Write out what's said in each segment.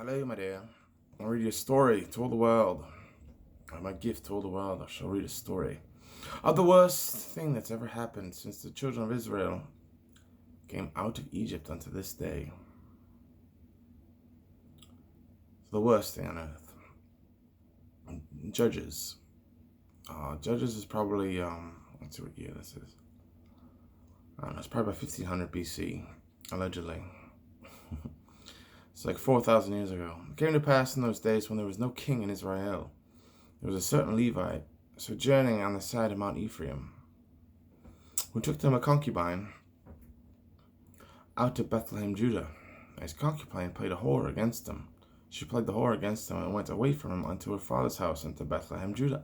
Hello, my dear. I'll read you a story to all the world. My gift to all the world. I shall read a story of the worst thing that's ever happened since the children of Israel came out of Egypt unto this day. It's the worst thing on earth. Judges. Judges is probably, let's see what year this is. I don't know, it's probably about 1500 BC, allegedly. It's like 4,000 years ago. It came to pass in those days when there was no king in Israel. There was a certain Levite sojourning on the side of Mount Ephraim, who took to him a concubine out to Bethlehem, Judah. His concubine played a whore against him. She played the whore against him and went away from him unto her father's house into Bethlehem, Judah,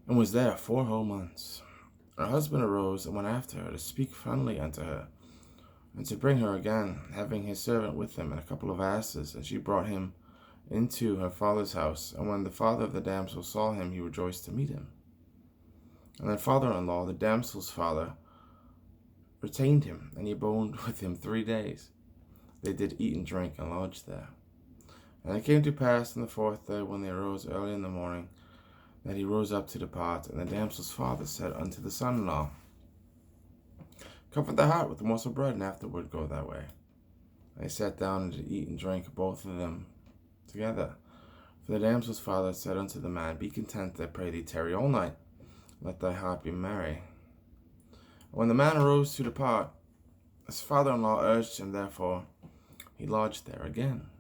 and was there 4 whole months. Her husband arose and went after her to speak friendly unto her, and to bring her again, having his servant with him and a couple of asses. And she brought him into her father's house. And when the father of the damsel saw him, he rejoiced to meet him. And their father-in-law, the damsel's father, retained him, and he abode with him 3 days. They did eat and drink and lodged there. And it came to pass on the 4th day, when they arose early in the morning, that he rose up to depart. And the damsel's father said unto the son-in-law, Comfort thy heart with a morsel of bread, and afterward go thy way. And they sat down and did eat and drink, both of them together. For the damsel's father said unto the man, Be content, I pray thee, tarry all night, let thy heart be merry. And when the man arose to depart, his father-in-law urged him, therefore he lodged there again.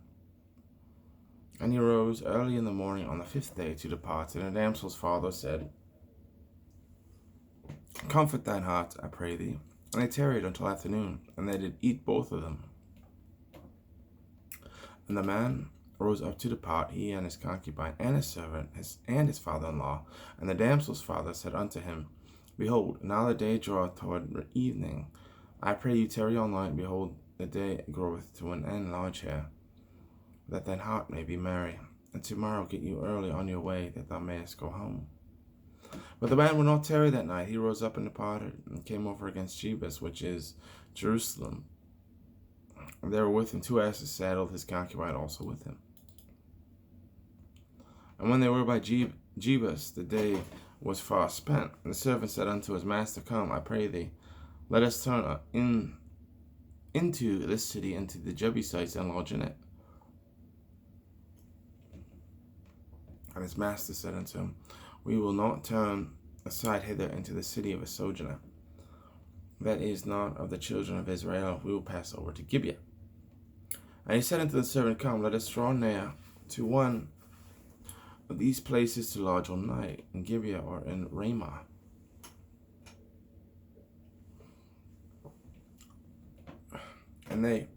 And he rose early in the morning on the 5th day to depart. And the damsel's father said, Comfort thine heart, I pray thee. And they tarried until afternoon, and they did eat both of them. And the man rose up to depart, he and his concubine, and his servant, and his father-in-law. And the damsel's father said unto him, Behold, now the day draweth toward evening. I pray you tarry all night, and behold, the day groweth to an end. Lodge here, that thine heart may be merry. And tomorrow get you early on your way, that thou mayest go home. But the man would not tarry that night. He rose up and departed, and came over against Jebus, which is Jerusalem. And there were with him 2 asses saddled, his concubine also with him. And when they were by Jebus, the day was far spent. And the servant said unto his master, Come, I pray thee, let us turn into this city, into the Jebusites, and lodge in it. And his master said unto him, We will not turn aside hither into the city of a sojourner, that is not of the children of Israel. We will pass over to Gibeah. And he said unto the servant, Come, let us draw near to one of these places to lodge all night, in Gibeah or in Ramah. And they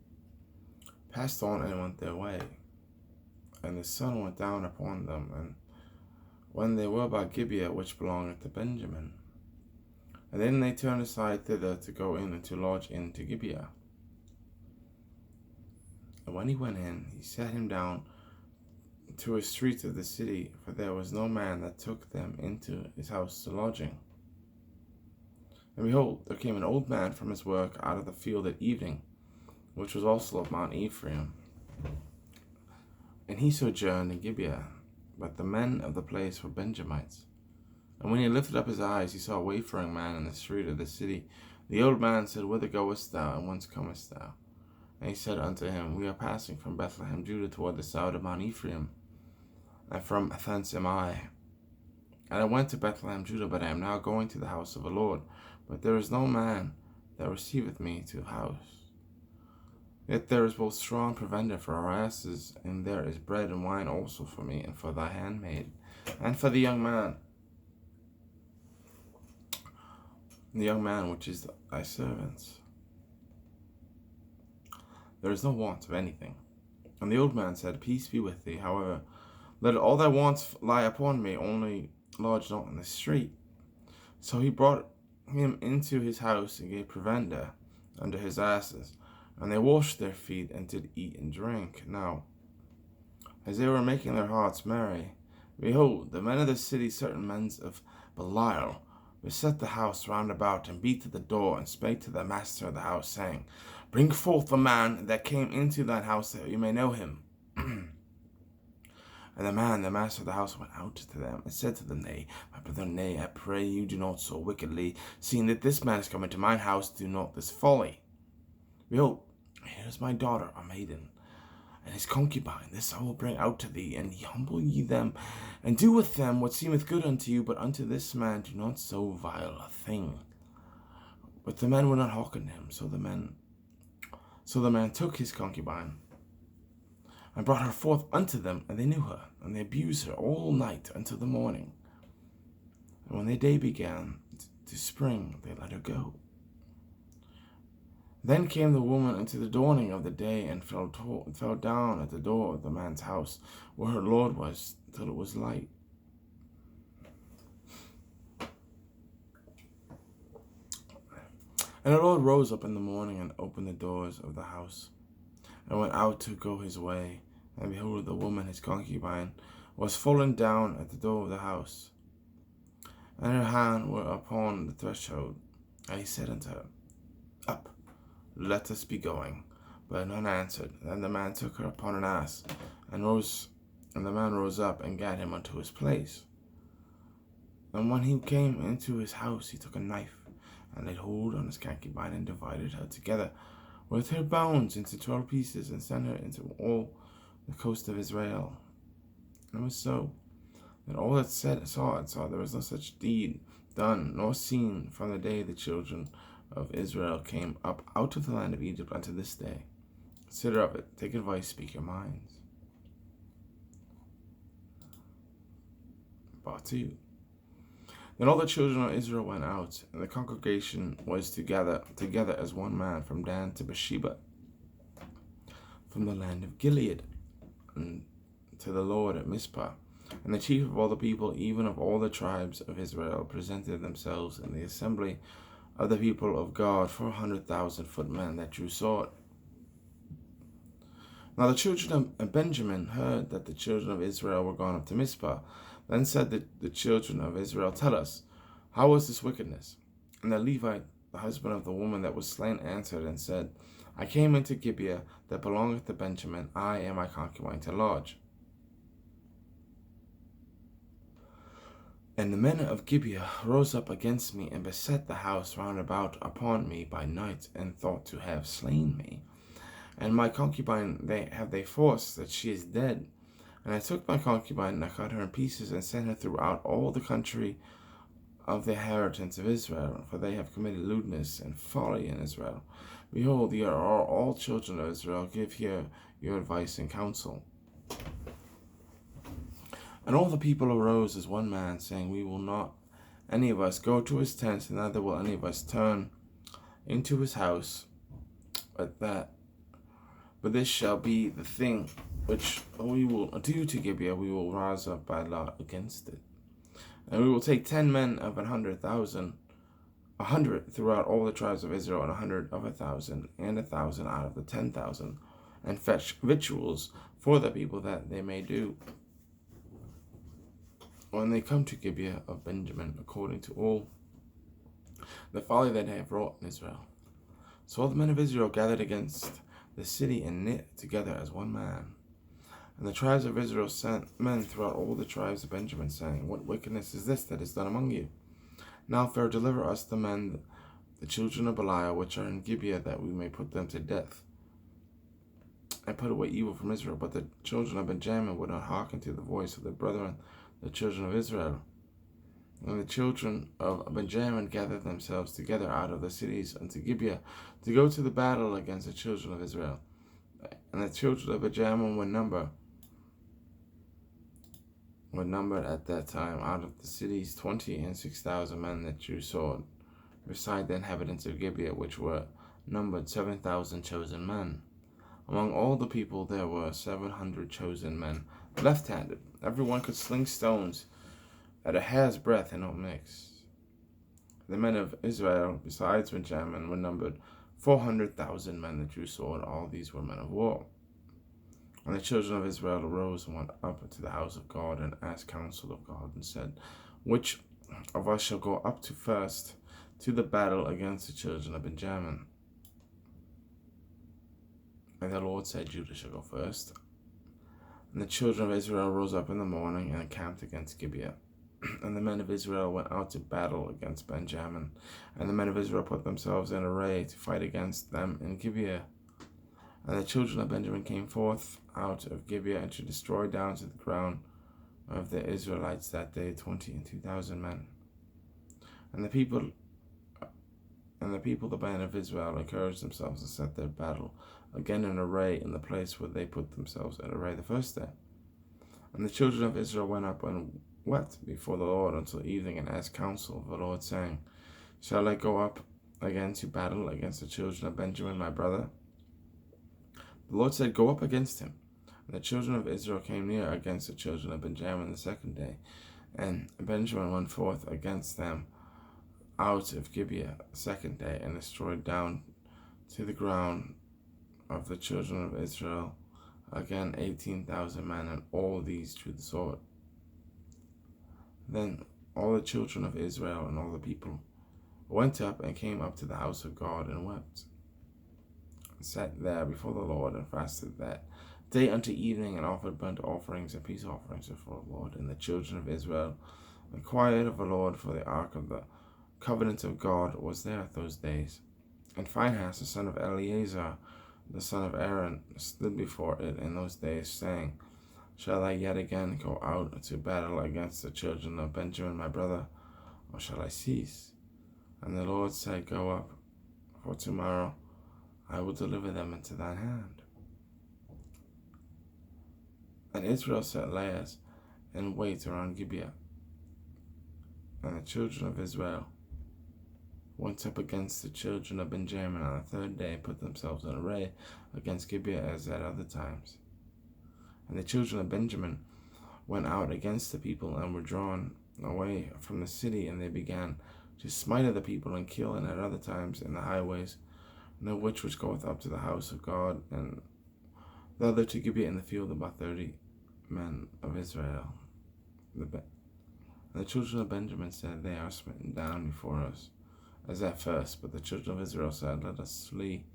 passed on and went their way. And the sun went down upon them, and when they were by Gibeah, which belongeth to Benjamin. And then they turned aside thither to go in and to lodge into Gibeah. And when he went in, he sat him down to a street of the city, for there was no man that took them into his house to lodging. And behold, there came an old man from his work out of the field at evening, which was also of Mount Ephraim. And he sojourned in Gibeah, but the men of the place were Benjamites. And when he lifted up his eyes, he saw a wayfaring man in the street of the city. The old man said, Whither goest thou, and whence comest thou? And he said unto him, We are passing from Bethlehem, Judah, toward the south of Mount Ephraim, and from thence am I. And I went to Bethlehem, Judah, but I am now going to the house of the Lord. But there is no man that receiveth me to the house. Yet there is both straw and provender for our asses, and there is bread and wine also for me, and for thy handmaid, and for the young man which is thy servants. There is no want of anything. And the old man said, Peace be with thee. However, let all thy wants lie upon me, only lodge not in the street. So he brought him into his house, and gave provender unto his asses. And they washed their feet, and did eat and drink. Now, as they were making their hearts merry, behold, the men of the city, certain men of Belial, beset the house round about, and beat at the door, and spake to the master of the house, saying, Bring forth the man that came into thine house, that we may know him. And the master of the house, went out to them and said to them, Nay, my brethren, nay, I pray you do not so wickedly, seeing that this man is come into mine house, do not this folly. Behold, here is my daughter, a maiden, and his concubine. This I will bring out to thee, and humble ye them, and do with them what seemeth good unto you, but unto this man do not so vile a thing. But the men would not hearken him, so the man took his concubine, and brought her forth unto them, and they knew her, and they abused her all night until the morning. And when the day began to spring, they let her go. Then came the woman into the dawning of the day, and fell down at the door of the man's house, where her lord was, till it was light. And her lord rose up in the morning, and opened the doors of the house, and went out to go his way. And behold, the woman, his concubine, was fallen down at the door of the house, and her hand were upon the threshold. And he said unto her, Up, let us be going. But none answered. Then the man took her upon an ass, and the man rose up, and gat him unto his place. And when he came into his house, he took a knife, and laid hold on his concubine, and divided her together with her bones into 12 pieces, and sent her into all the coast of Israel. And it was so, that all that saw there was no such deed done, nor seen from the day the children of Israel came up out of the land of Egypt unto this day. Consider of it, take advice, speak your minds. Part 2. Then all the children of Israel went out, and the congregation was together as one man from Dan to Beersheba, from the land of Gilead, and to the Lord at Mizpah. And the chief of all the people, even of all the tribes of Israel, presented themselves in the assembly of the people of God, 400,000 footmen that drew sword. Now the children of Benjamin heard that the children of Israel were gone up to Mizpah. Then said the children of Israel, Tell us, how was this wickedness? And the Levite, the husband of the woman that was slain, answered and said, I came into Gibeah that belongeth to Benjamin, I and my concubine, to lodge. And the men of Gibeah rose up against me, and beset the house round about upon me by night, and thought to have slain me. And my concubine they forced, that she is dead. And I took my concubine, and I cut her in pieces, and sent her throughout all the country of the inheritance of Israel, for they have committed lewdness and folly in Israel. Behold, ye are all children of Israel, give here your advice and counsel. And all the people arose as one man, saying, We will not any of us go to his tent, and neither will any of us turn into his house, but this shall be the thing which we will do to Gibeah, we will rise up by lot against it. And we will take 10 men of 100,000, 100 throughout all the tribes of Israel, and 100 of 1,000, and 1,000 out of the 10,000, and fetch victuals for the people, that they may do when they come to Gibeah of Benjamin, according to all the folly that they have wrought in Israel. So all the men of Israel gathered against the city, and knit together as one man. And the tribes of Israel sent men throughout all the tribes of Benjamin, saying, What wickedness is this that is done among you? Now, Pharaoh, deliver us the men, the children of Belial, which are in Gibeah, that we may put them to death, and put away evil from Israel. But the children of Benjamin would not hearken to the voice of their brethren, the children of Israel. And the children of Benjamin gathered themselves together out of the cities unto Gibeah, to go to the battle against the children of Israel. And the children of Benjamin were numbered at that time out of the cities 26,000 men that drew sword, beside the inhabitants of Gibeah, which were numbered 7,000 chosen men. Among all the people there were 700 chosen men, left-handed. Everyone could sling stones at a hair's breadth and not mix. The men of Israel, besides Benjamin, were numbered 400,000 men that drew sword. All these were men of war. And the children of Israel arose and went up to the house of God, and asked counsel of God, and said, Which of us shall go up to first to the battle against the children of Benjamin? And the Lord said, Judah shall go first. And the children of Israel rose up in the morning and encamped against Gibeah. And the men of Israel went out to battle against Benjamin. And the men of Israel put themselves in array to fight against them in Gibeah. And the children of Benjamin came forth out of Gibeah and to destroy down to the ground of the Israelites that day 22,000 men. And the people, the men of Israel, encouraged themselves to set their battle again in array in the place where they put themselves in array the first day. And the children of Israel went up and wept before the Lord until evening, and asked counsel of the Lord, saying, Shall I go up again to battle against the children of Benjamin my brother? The Lord said, Go up against him. And the children of Israel came near against the children of Benjamin the second day, and Benjamin went forth against them out of Gibeah the second day, and destroyed down to the ground of the children of Israel again 18,000 men, and all these drew the sword. Then all the children of Israel and all the people went up and came up to the house of God and wept, and sat there before the Lord, and fasted that day unto evening, and offered burnt offerings and peace offerings before the Lord. And the children of Israel inquired of the Lord, for the ark of the covenant of God was there those days. And Phinehas, the son of Eleazar, the son of Aaron, stood before it in those days, saying, Shall I yet again go out to battle against the children of Benjamin my brother, or shall I cease? And the Lord said, Go up, for tomorrow I will deliver them into thine hand. And Israel set lairs in wait around Gibeah. And the children of Israel went up against the children of Benjamin on the third day, and put themselves in array against Gibeah as at other times. And the children of Benjamin went out against the people, and were drawn away from the city, and they began to smite of the people, and kill, and at other times in the highways, and which goeth up to the house of God, and the other to Gibeah in the field, about 30 men of Israel. And the children of Benjamin said, They are smitten down before us, as at first. But the children of Israel said, Let us flee,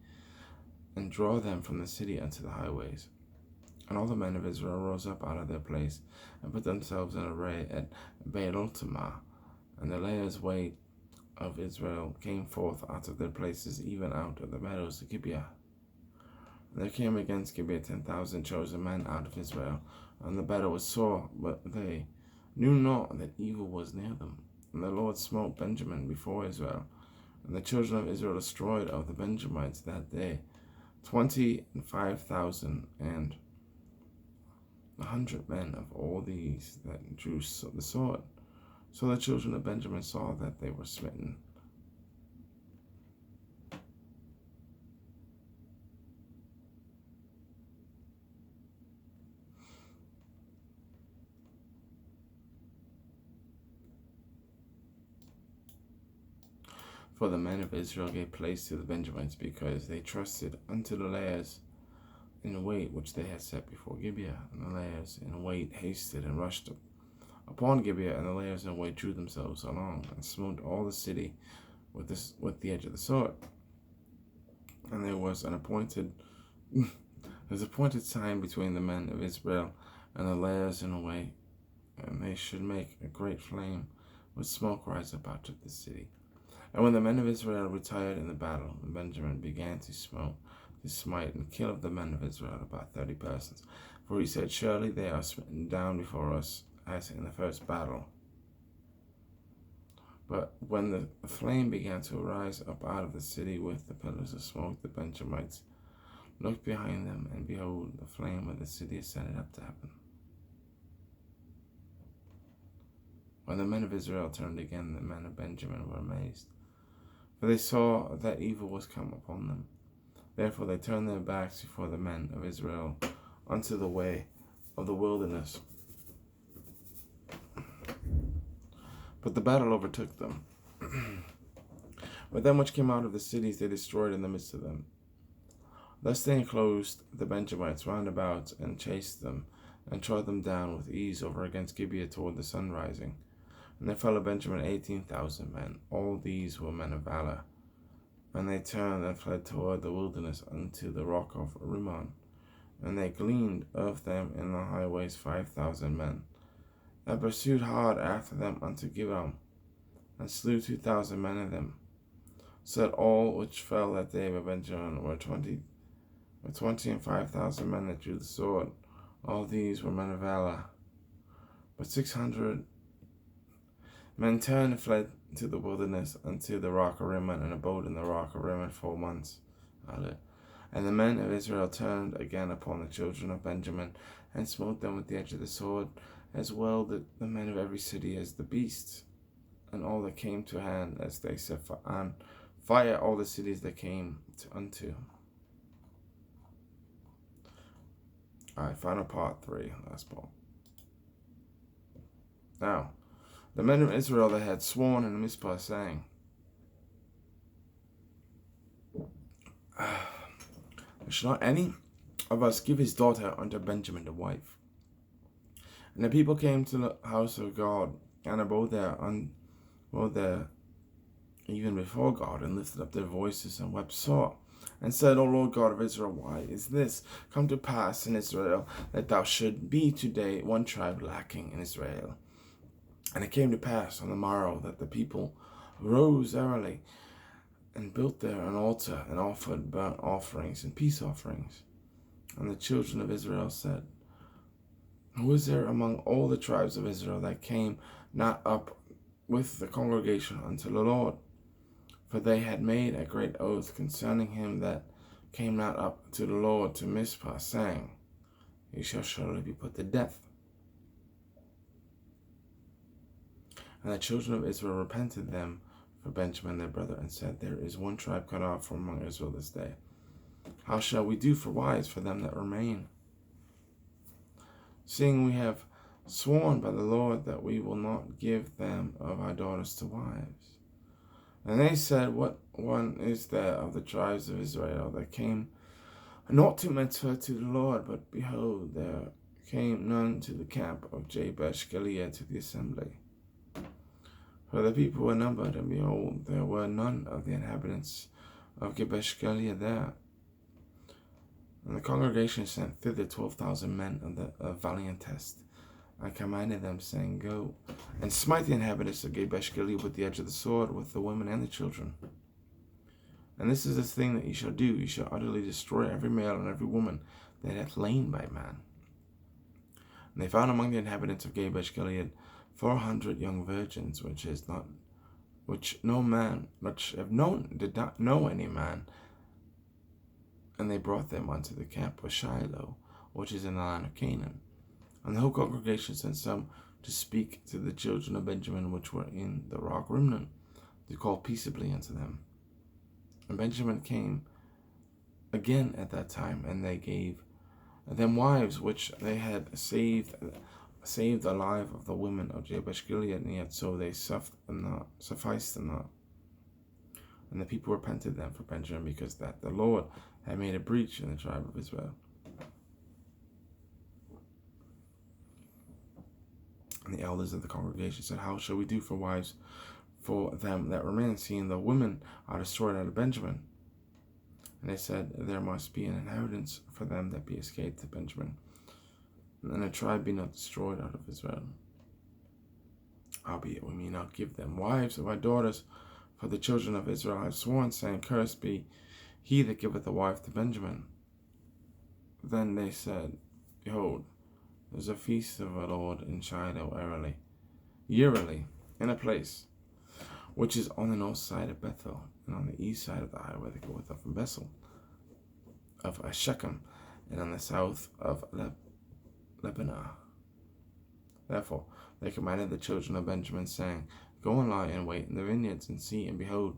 and draw them from the city unto the highways. And all the men of Israel rose up out of their place, and put themselves in array at Baal-tamar. And the layers weight of Israel came forth out of their places, even out of the meadows of Gibeah. And there came against Gibeah 10,000 chosen men out of Israel, and the battle was sore, but they knew not that evil was near them. And the Lord smote Benjamin before Israel, and the children of Israel destroyed of the Benjamites that day 25,000 and 100 men of all these that drew the sword. So the children of Benjamin saw that they were smitten. For the men of Israel gave place to the Benjamites, because they trusted unto the lairs in wait which they had set before Gibeah. And the lairs in wait hasted and rushed upon Gibeah, and the lairs in wait drew themselves along, and smote all the city with the edge of the sword. And there was an appointed time between the men of Israel and the lairs in wait, and they should make a great flame with smoke rise up out of the city. And when the men of Israel retired in the battle, Benjamin began to smite and kill of the men of Israel about 30 persons. For he said, Surely they are smitten down before us, as in the first battle. But when the flame began to rise up out of the city with the pillars of smoke, the Benjamites looked behind them, and behold, the flame of the city ascended up to heaven. When the men of Israel turned again, the men of Benjamin were amazed, for they saw that evil was come upon them. Therefore they turned their backs before the men of Israel unto the way of the wilderness. But the battle overtook them. But them which came out of the cities they destroyed in the midst of them. Thus they enclosed the Benjamites round about, and chased them, and trod them down with ease over against Gibeah toward the sun rising. And there fell of Benjamin 18,000 men. All these were men of valor. And they turned and fled toward the wilderness unto the rock of Rimmon. and they gleaned of them in the highways 5,000 men, and pursued hard after them unto Gibeon, and slew 2,000 men of them. So that all which fell that day by Benjamin were 20 and 5,000 men that drew the sword. All these were men of valor. But 600 men turned and fled to the wilderness unto the rock of Rimmon, and abode in the rock of Rimmon 4 months. And the men of Israel turned again upon the children of Benjamin, and smote them with the edge of the sword, as well the men of every city as the beasts, and all that came to hand, as they set on fire all the cities that came unto. Alright, final part 3, last part. Now, the men of Israel that had sworn in Mizpah, saying, shall not any of us give his daughter unto Benjamin to wife? And the people came to the house of God, and abode there even before God, and lifted up their voices, and wept sore, and said, O Lord God of Israel, why is this come to pass in Israel, that thou should be today one tribe lacking in Israel? And it came to pass on the morrow that the people rose early, and built there an altar, and offered burnt offerings and peace offerings. And the children of Israel said, Who is there among all the tribes of Israel that came not up with the congregation unto the Lord? For they had made a great oath concerning him that came not up to the Lord to Mizpah, saying, He shall surely be put to death. And the children of Israel repented them for Benjamin their brother, and said, There is one tribe cut off from among Israel this day. How shall we do for wives for them that remain? Seeing we have sworn by the Lord that we will not give them of our daughters to wives. And they said, What one is there of the tribes of Israel that came not to minister to the Lord? But behold, there came none to the camp of Jabesh Gilead to the assembly. For the people were numbered, and behold, there were none of the inhabitants of Jabesh Gilead there. And the congregation sent thither 12,000 men of valiantest, and commanded them, saying, Go and smite the inhabitants of Jabesh Gilead with the edge of the sword, with the women and the children. And this is the thing that ye shall do: ye shall utterly destroy every male and every woman that hath lain by man. And they found among the inhabitants of Jabesh Gilead 400 young virgins, which have did not know any man. And they brought them unto the camp of Shiloh, which is in the land of Canaan. And the whole congregation sent some to speak to the children of Benjamin, which were in the rock Rimmon, to call peaceably unto them. And Benjamin came again at that time, and they gave them wives which they had saved alive of the women of Jabesh Gilead, and yet so they sufficed them not. And the people repented them for Benjamin, because that the Lord had made a breach in the tribe of Israel. And the elders of the congregation said, How shall we do for wives for them that remain, seeing the women are destroyed out of Benjamin? And they said, There must be an inheritance for them that be escaped to Benjamin, and a tribe be not destroyed out of Israel. Howbeit we may not give them wives of our daughters, for the children of Israel have sworn, saying, Cursed be he that giveth a wife to Benjamin. Then they said, Behold, there is a feast of our Lord in Shiloh yearly, in a place which is on the north side of Bethel, and on the east side of the highway that goeth up from Bethel of Shechem, and on the south of Lebanah. Therefore they commanded the children of Benjamin, saying, Go and lie in wait in the vineyards, and see, and behold,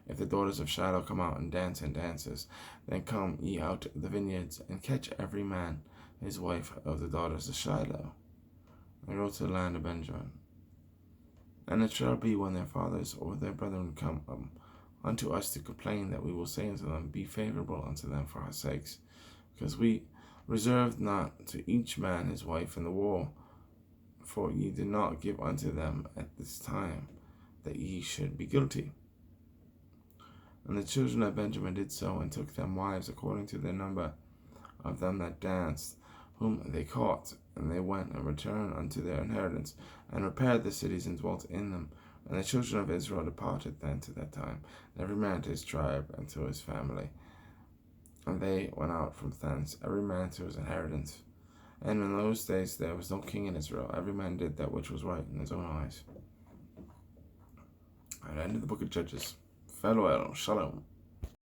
if the daughters of Shiloh come out and dance in dances, then come ye out of the vineyards, and catch every man his wife of the daughters of Shiloh, and go to the land of Benjamin. And it shall be, when their fathers or their brethren come unto us to complain, that we will say unto them, Be favorable unto them for our sakes, because we reserved not to each man his wife in the war, for ye did not give unto them at this time, that ye should be guilty. And the children of Benjamin did so, and took them wives according to their number of them that danced, whom they caught. And they went and returned unto their inheritance, and repaired the cities and dwelt in them. And the children of Israel departed then to that time, every man to his tribe and to his family. And they went out from thence, every man to his inheritance. And in those days there was no king in Israel. Every man did that which was right in his own eyes. And end of the book of Judges. Farewell. Shalom.